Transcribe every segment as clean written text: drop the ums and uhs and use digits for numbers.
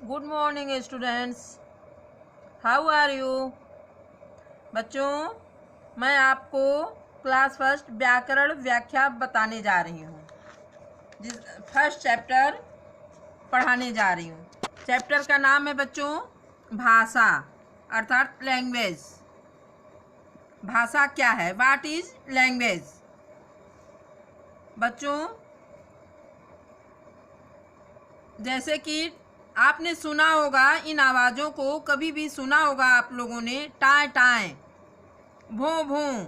Good morning students, how are you. बच्चों, मैं आपको क्लास फर्स्ट व्याकरण व्याख्या बताने जा रही हूँ। जिस फर्स्ट चैप्टर पढ़ाने जा रही हूँ। चैप्टर का नाम है बच्चों भाषा अर्थात लैंग्वेज। भाषा क्या है? What is language. बच्चों, जैसे कि आपने सुना होगा, इन आवाज़ों को कभी भी सुना होगा आप लोगों ने, टाय टाय, भों भों,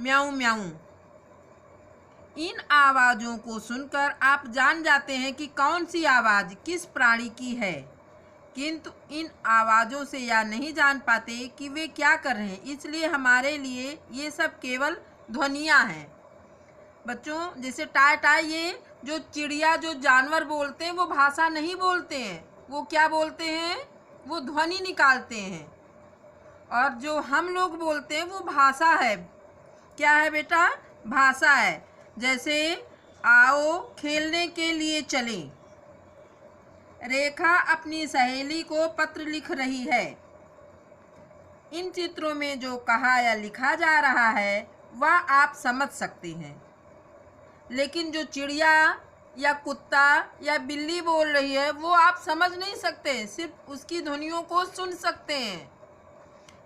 म्याऊं म्याऊं। इन आवाज़ों को सुनकर आप जान जाते हैं कि कौन सी आवाज़ किस प्राणी की है, किंतु इन आवाज़ों से यह नहीं जान पाते कि वे क्या कर रहे हैं। इसलिए हमारे लिए ये सब केवल ध्वनियाँ हैं। बच्चों, जैसे टाय टाय, ये जो चिड़िया, जो जानवर बोलते हैं वो भाषा नहीं बोलते हैं। वो क्या बोलते हैं? वो ध्वनि निकालते हैं। और जो हम लोग बोलते हैं वो भाषा है। क्या है बेटा? भाषा है। जैसे आओ खेलने के लिए चले, रेखा अपनी सहेली को पत्र लिख रही है। इन चित्रों में जो कहा या लिखा जा रहा है वह आप समझ सकते हैं, लेकिन जो चिड़िया या कुत्ता या बिल्ली बोल रही है वो आप समझ नहीं सकते, सिर्फ उसकी ध्वनियों को सुन सकते हैं।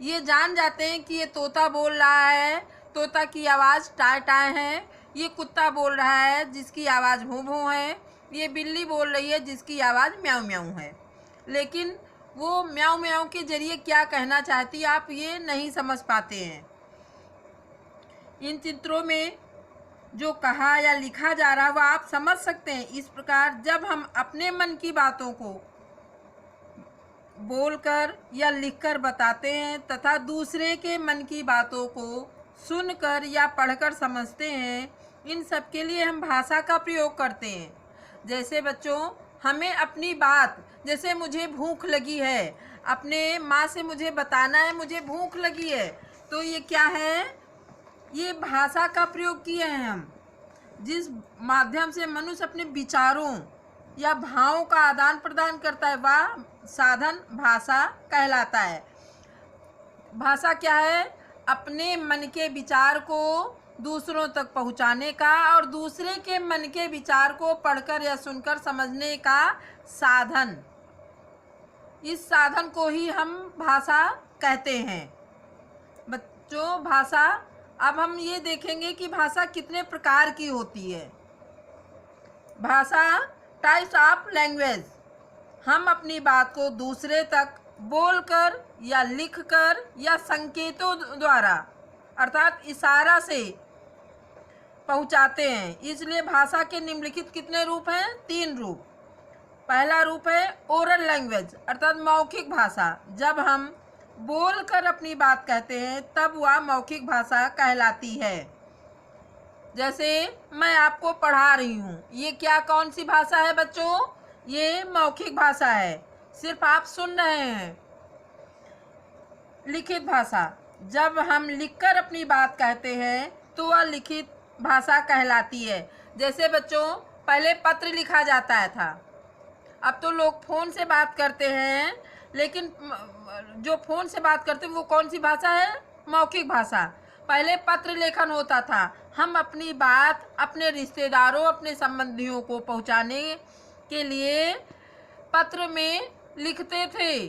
ये जान जाते हैं कि ये तोता बोल रहा है, तोता की आवाज़ टाय टाय है। ये कुत्ता बोल रहा है जिसकी आवाज़ भों भों है। ये बिल्ली बोल रही है जिसकी आवाज़ म्याऊं म्याऊं है। लेकिन वो म्याऊं म्याऊं के जरिए क्या कहना चाहती है आप ये नहीं समझ पाते हैं। इन चित्रों में जो कहा या लिखा जा रहा है वह आप समझ सकते हैं। इस प्रकार जब हम अपने मन की बातों को बोलकर या लिखकर बताते हैं तथा दूसरे के मन की बातों को सुनकर या पढ़कर समझते हैं, इन सब के लिए हम भाषा का प्रयोग करते हैं। जैसे बच्चों, हमें अपनी बात, जैसे मुझे भूख लगी है, अपने माँ से मुझे बताना है मुझे भूख लगी है, तो ये क्या है? ये भाषा का प्रयोग किए हैं हम। जिस माध्यम से मनुष्य अपने विचारों या भावों का आदान प्रदान करता है वह साधन भाषा कहलाता है। भाषा क्या है? अपने मन के विचार को दूसरों तक पहुंचाने का और दूसरे के मन के विचार को पढ़कर या सुनकर समझने का साधन। इस साधन को ही हम भाषा कहते हैं। बच्चों, भाषा, अब हम ये देखेंगे कि भाषा कितने प्रकार की होती है। भाषा, टाइप्स ऑफ लैंग्वेज। हम अपनी बात को दूसरे तक बोलकर या लिखकर या संकेतों द्वारा अर्थात इशारा से पहुंचाते हैं। इसलिए भाषा के निम्नलिखित कितने रूप हैं? 3 रूप। पहला रूप है ओरल लैंग्वेज अर्थात मौखिक भाषा। जब हम बोलकर अपनी बात कहते हैं तब वह मौखिक भाषा कहलाती है। जैसे मैं आपको पढ़ा रही हूँ, ये क्या, कौन सी भाषा है बच्चों? ये मौखिक भाषा है, सिर्फ आप सुन रहे हैं। लिखित भाषा, जब हम लिखकर अपनी बात कहते हैं तो वह लिखित भाषा कहलाती है। जैसे बच्चों, पहले पत्र लिखा जाता था, अब तो लोग फ़ोन से बात करते हैं, लेकिन जो फ़ोन से बात करते हैं वो कौन सी भाषा है? मौखिक भाषा। पहले पत्र लेखन होता था, हम अपनी बात अपने रिश्तेदारों, अपने संबंधियों को पहुंचाने के लिए पत्र में लिखते थे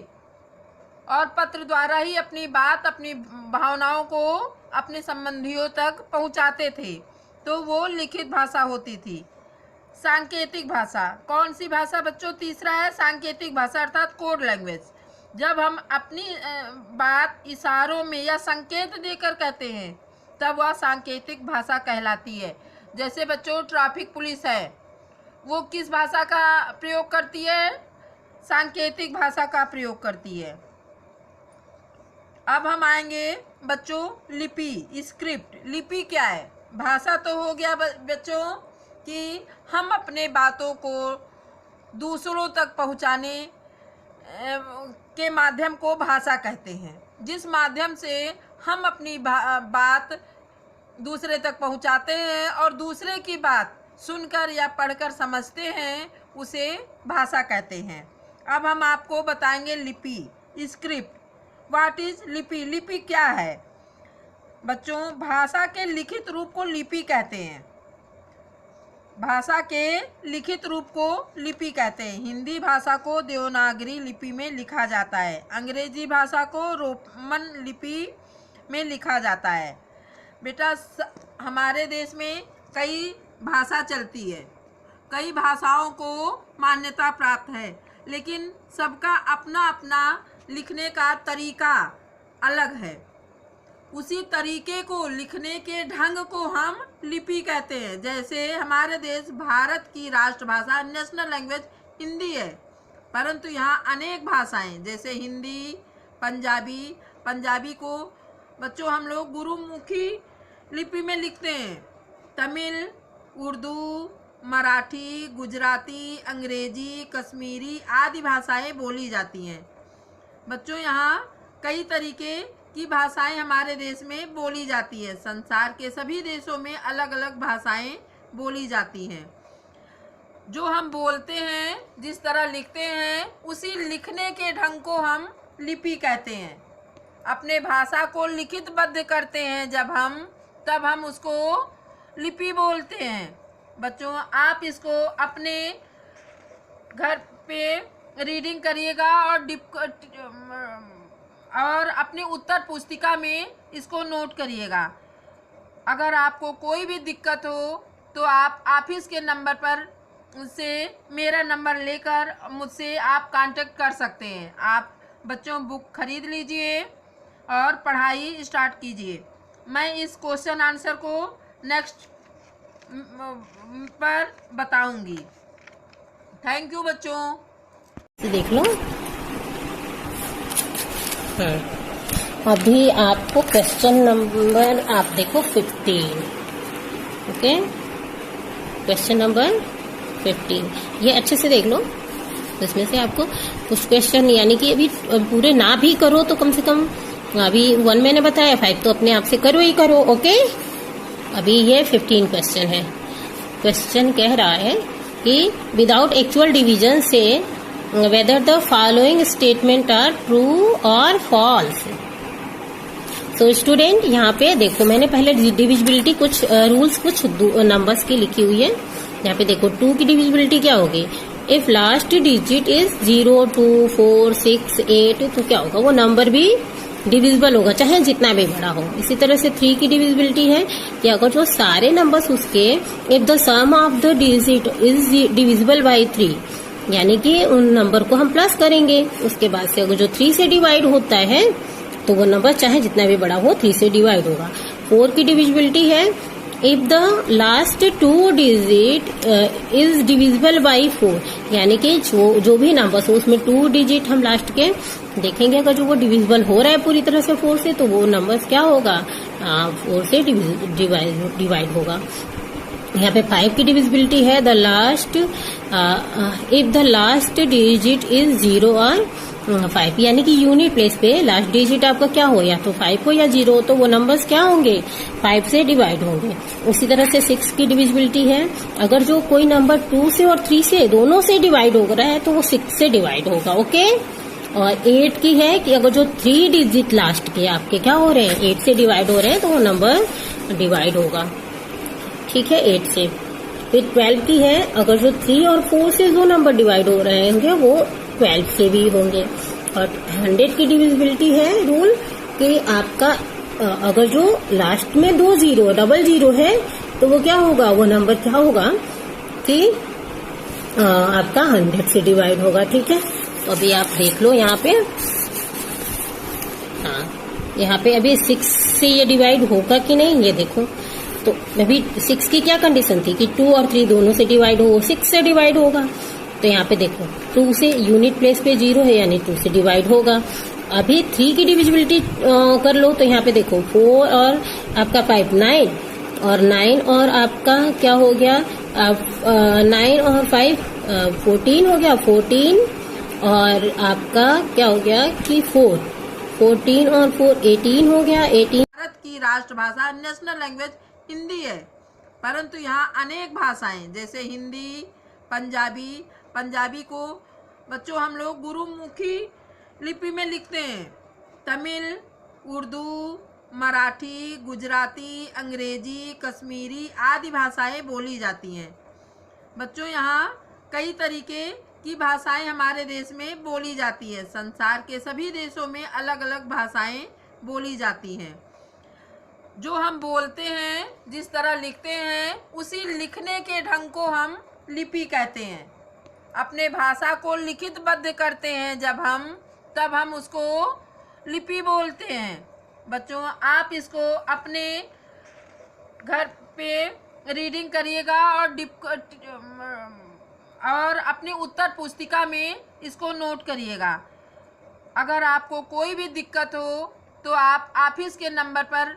और पत्र द्वारा ही अपनी बात, अपनी भावनाओं को अपने संबंधियों तक पहुंचाते थे, तो वो लिखित भाषा होती थी। सांकेतिक भाषा, कौन सी भाषा बच्चों? तीसरा है सांकेतिक भाषा अर्थात कोड लैंग्वेज। जब हम अपनी बात इशारों में या संकेत देकर कहते हैं तब वह सांकेतिक भाषा कहलाती है। जैसे बच्चों, ट्रैफिक पुलिस है, वो किस भाषा का प्रयोग करती है? सांकेतिक भाषा का प्रयोग करती है। अब हम आएंगे बच्चों लिपि, स्क्रिप्ट। लिपि क्या है? भाषा तो हो गया बच्चों कि हम अपने बातों को दूसरों तक पहुंचाने के माध्यम को भाषा कहते हैं। जिस माध्यम से हम अपनी बात दूसरे तक पहुंचाते हैं और दूसरे की बात सुनकर या पढ़कर समझते हैं, उसे भाषा कहते हैं। अब हम आपको बताएंगे लिपि, स्क्रिप्ट। व्हाट इज लिपि? लिपि क्या है बच्चों? भाषा के लिखित रूप को लिपि कहते हैं। भाषा के लिखित रूप को लिपि कहते हैं। हिंदी भाषा को देवनागरी लिपि में लिखा जाता है। अंग्रेजी भाषा को रोमन लिपि में लिखा जाता है। बेटा हमारे देश में कई भाषा चलती है, कई भाषाओं को मान्यता प्राप्त है, लेकिन सबका अपना अपना लिखने का तरीका अलग है। उसी तरीके को, लिखने के ढंग को हम लिपि कहते हैं। जैसे हमारे देश भारत की राष्ट्रभाषा नेशनल लैंग्वेज हिंदी है, परंतु यहाँ अनेक भाषाएं जैसे हिंदी, पंजाबी को बच्चों हम लोग गुरुमुखी लिपि में लिखते हैं। तमिल, उर्दू, मराठी, गुजराती, अंग्रेजी, कश्मीरी आदि भाषाएं बोली जाती हैं। बच्चों यहाँ कई तरीके की भाषाएं हमारे देश में बोली जाती है। संसार के सभी देशों में अलग अलग भाषाएं बोली जाती हैं। जो हम बोलते हैं, जिस तरह लिखते हैं, उसी लिखने के ढंग को हम लिपि कहते हैं। अपने भाषा को लिखितबद्ध करते हैं तब हम उसको लिपि बोलते हैं। बच्चों आप इसको अपने घर पे रीडिंग करिएगा और अपनी उत्तर पुस्तिका में इसको नोट करिएगा। अगर आपको कोई भी दिक्कत हो तो आप ऑफिस के नंबर पर से मेरा नंबर लेकर मुझसे आप कांटेक्ट कर सकते हैं। आप बच्चों बुक खरीद लीजिए और पढ़ाई स्टार्ट कीजिए। मैं इस क्वेश्चन आंसर को नेक्स्ट पर बताऊंगी। थैंक यू बच्चों। देख लो। अभी आपको क्वेश्चन नंबर आप देखो 15। ओके, क्वेश्चन नंबर 15 ये अच्छे से देख लो। इसमें से आपको कुछ क्वेश्चन यानी कि अभी पूरे ना भी करो तो कम से कम अभी 1 मैंने बताया, 5 तो अपने आप से करो ही करो। ओके, अभी ये 15 क्वेश्चन है। क्वेश्चन कह रहा है कि विदाउट एक्चुअल डिवीजन से whether the following statement are true or false। तो स्टूडेंट यहाँ पे देखो, मैंने पहले डिविजिबिलिटी कुछ रूल्स कुछ नंबर्स की लिखी हुई है। यहाँ पे देखो 2 की डिविजिबिलिटी क्या होगी? इफ लास्ट डिजिट इज 0, 2, 4, 6, 8 तो क्या होगा? वो नंबर भी डिविजिबल होगा, चाहे जितना भी बड़ा हो। इसी तरह से 3 की डिविजिबिलिटी है कि अगर जो सारे नंबर्स उसके if the sum of the digit is divisible by 3, यानी कि उन नंबर को हम प्लस करेंगे। उसके बाद से अगर जो 3 से डिवाइड होता है तो वो नंबर चाहे जितना भी बड़ा हो 3 से डिवाइड होगा। 4 की डिविजिबिलिटी है if the last 2 digit is divisible by 4, यानी कि जो भी नंबर हो उसमें 2 डिजिट हम लास्ट के देखेंगे, अगर जो वो डिविजिबल हो रहा है पूरी तरह से 4 से तो वो नंबर क्या होगा? 4 से डिवाइड होगा। यहाँ पे 5 की डिविजिबिलिटी है the last if the last digit is 0 और 5, यानी कि यूनिट प्लेस पे लास्ट डिजिट आपका क्या हो, या तो 5 हो या 0 हो, तो वो नंबर्स क्या होंगे? 5 से डिवाइड होंगे। उसी तरह से 6 की डिविजिबिलिटी है अगर जो कोई नंबर 2 से और 3 से दोनों से डिवाइड हो रहा है तो वो 6 से डिवाइड होगा। ओके, और 8 की है कि अगर जो 3 डिजिट लास्ट के आपके क्या हो रहे हैं 8 से डिवाइड हो रहे हैं तो वो नंबर डिवाइड होगा। ठीक है, 8 से। फिर 12 की है अगर जो 3 और 4 से जो नंबर डिवाइड हो रहे होंगे वो 12 से भी होंगे। और 100 की डिविजिबिलिटी है रूल कि आपका अगर जो लास्ट में 2 0 डबल 0 है तो वो क्या होगा? वो नंबर क्या होगा कि आपका 100 से डिवाइड होगा। ठीक है, तो अभी आप देख लो यहाँ पे। हाँ, यहाँ पे अभी 6 से ये डिवाइड होगा कि नहीं ये देखो। तो अभी 6 की क्या कंडीशन थी कि 2 और 3 दोनों से डिवाइड हो, 6 से डिवाइड होगा। तो यहाँ पे देखो 2 से यूनिट प्लेस पे 0 है यानी 2 से डिवाइड होगा। अभी 3 की डिविजिबिलिटी कर लो तो यहाँ पे देखो 4 और आपका 5 9 और 9 और आपका क्या हो गया? 9 और 5 14 हो गया। 14 और आपका क्या हो गया कि 14 और 4 18 हो गया। 18 भारत की राष्ट्रभाषा नेशनल लैंग्वेज हिंदी है, परंतु यहाँ अनेक भाषाएं जैसे हिंदी, पंजाबी को बच्चों हम लोग गुरुमुखी लिपि में लिखते हैं। तमिल, उर्दू, मराठी, गुजराती, अंग्रेजी, कश्मीरी आदि भाषाएं बोली जाती हैं। बच्चों यहाँ कई तरीके की भाषाएं हमारे देश में बोली जाती है। संसार के सभी देशों में अलग अलग भाषाएं बोली जाती हैं। जो हम बोलते हैं, जिस तरह लिखते हैं, उसी लिखने के ढंग को हम लिपि कहते हैं। अपने भाषा को लिखितबद्ध करते हैं जब हम, तब हम उसको लिपि बोलते हैं। बच्चों आप इसको अपने घर पे रीडिंग करिएगा और अपनी उत्तर पुस्तिका में इसको नोट करिएगा। अगर आपको कोई भी दिक्कत हो तो आप ऑफिस के नंबर पर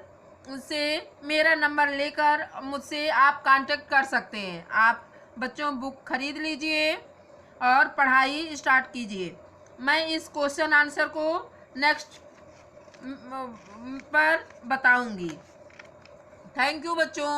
से मेरा नंबर लेकर मुझसे आप कांटेक्ट कर सकते हैं। आप बच्चों बुक खरीद लीजिए और पढ़ाई स्टार्ट कीजिए। मैं इस क्वेश्चन आंसर को नेक्स्ट पर बताऊंगी। थैंक यू बच्चों।